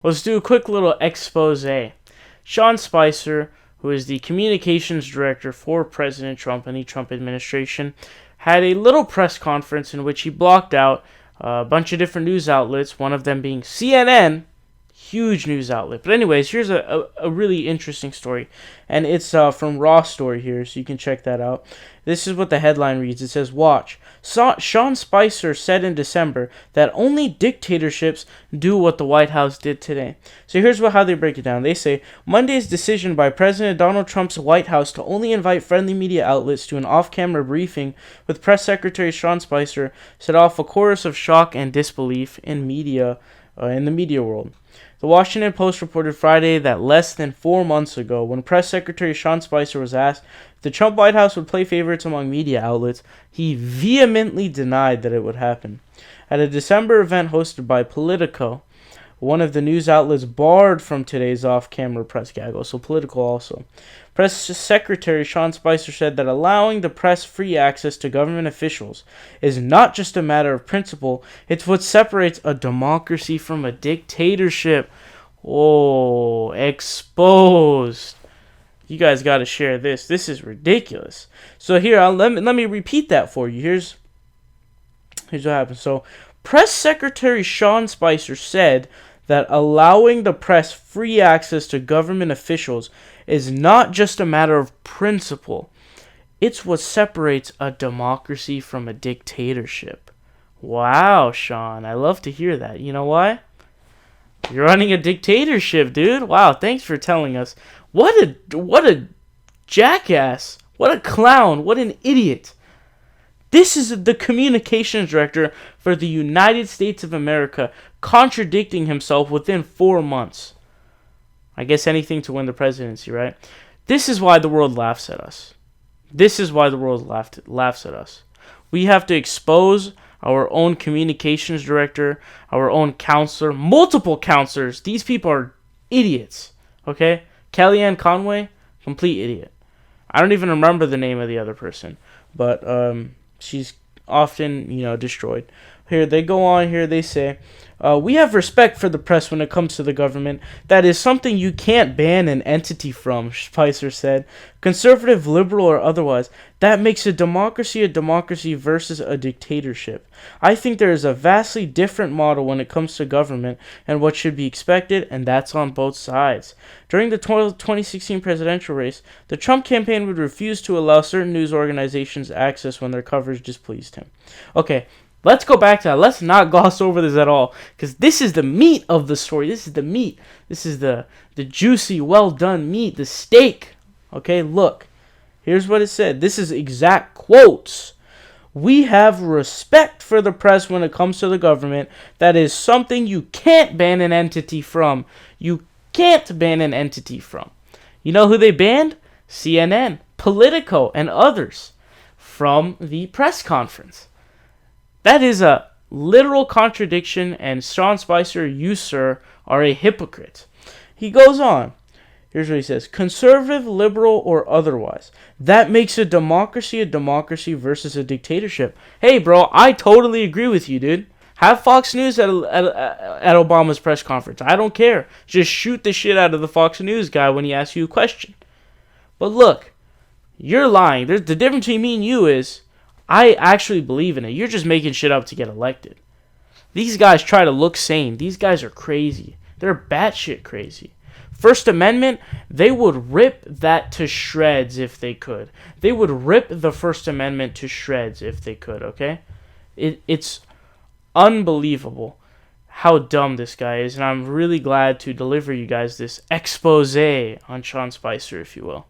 Let's do a quick little expose. Sean Spicer, who is the communications director for President Trump and the Trump administration, had a little press conference in which he blocked out a bunch of different news outlets, one of them being CNN, huge news outlet. But anyways, here's a really interesting story, and it's from Raw Story here, so you can check that out. This is what the headline reads. It says, "Watch. Sean Spicer said in December that only dictatorships do what the White House did today." So here's how they break it down. They say, Monday's decision by President Donald Trump's White House to only invite friendly media outlets to an off-camera briefing with Press Secretary Sean Spicer set off a chorus of shock and disbelief in the media world. The Washington Post reported Friday that less than 4 months ago, when Press Secretary Sean Spicer was asked if the Trump White House would play favorites among media outlets, he vehemently denied that it would happen. At a December event hosted by Politico, one of the news outlets barred from today's off-camera press gaggle, so Politico also. Press Secretary Sean Spicer said that allowing the press free access to government officials is not just a matter of principle, it's what separates a democracy from a dictatorship. Oh, exposed. You guys got to share this. This is ridiculous. So here, let me repeat that for you. Here's what happened. So, Press Secretary Sean Spicer said that allowing the press free access to government officials is not just a matter of principle. It's what separates a democracy from a dictatorship. Wow, Sean. I love to hear that. You know why? You're running a dictatorship, dude. Wow, thanks for telling us. What a jackass. What a clown. What an idiot. This is the communications director for the United States of America contradicting himself within 4 months. I guess anything to win the presidency, right? This is why the world laughs at us. This is why the world laughs at us. We have to expose our own communications director, our own counselor, multiple counselors. These people are idiots, okay? Kellyanne Conway, complete idiot. I don't even remember the name of the other person, but she's often, destroyed. Here, they go on here, they say, we have respect for the press when it comes to the government. That is something you can't ban an entity from, Spicer said. Conservative, liberal, or otherwise, that makes a democracy versus a dictatorship. I think there is a vastly different model when it comes to government and what should be expected, and that's on both sides. During the 2016 presidential race, the Trump campaign would refuse to allow certain news organizations access when their coverage displeased him. Okay. Let's go back to that. Let's not gloss over this at all, because this is the meat of the story. This is the meat. This is the juicy, well-done meat, the steak. Okay, look. Here's what it said. This is exact quotes. We have respect for the press when it comes to the government. That is something you can't ban an entity from. You can't ban an entity from. You know who they banned? CNN, Politico, and others from the press conference. That is a literal contradiction, and Sean Spicer, you, sir, are a hypocrite. He goes on. Here's what he says. Conservative, liberal, or otherwise. That makes a democracy versus a dictatorship. Hey, bro, I totally agree with you, dude. Have Fox News at Obama's press conference. I don't care. Just shoot the shit out of the Fox News guy when he asks you a question. But look, you're lying. The difference between me and you is I actually believe in it. You're just making shit up to get elected. These guys try to look sane. These guys are crazy. They're batshit crazy. First Amendment, they would rip that to shreds if they could. They would rip the First Amendment to shreds if they could, okay? It's unbelievable how dumb this guy is, and I'm really glad to deliver you guys this expose on Sean Spicer, if you will.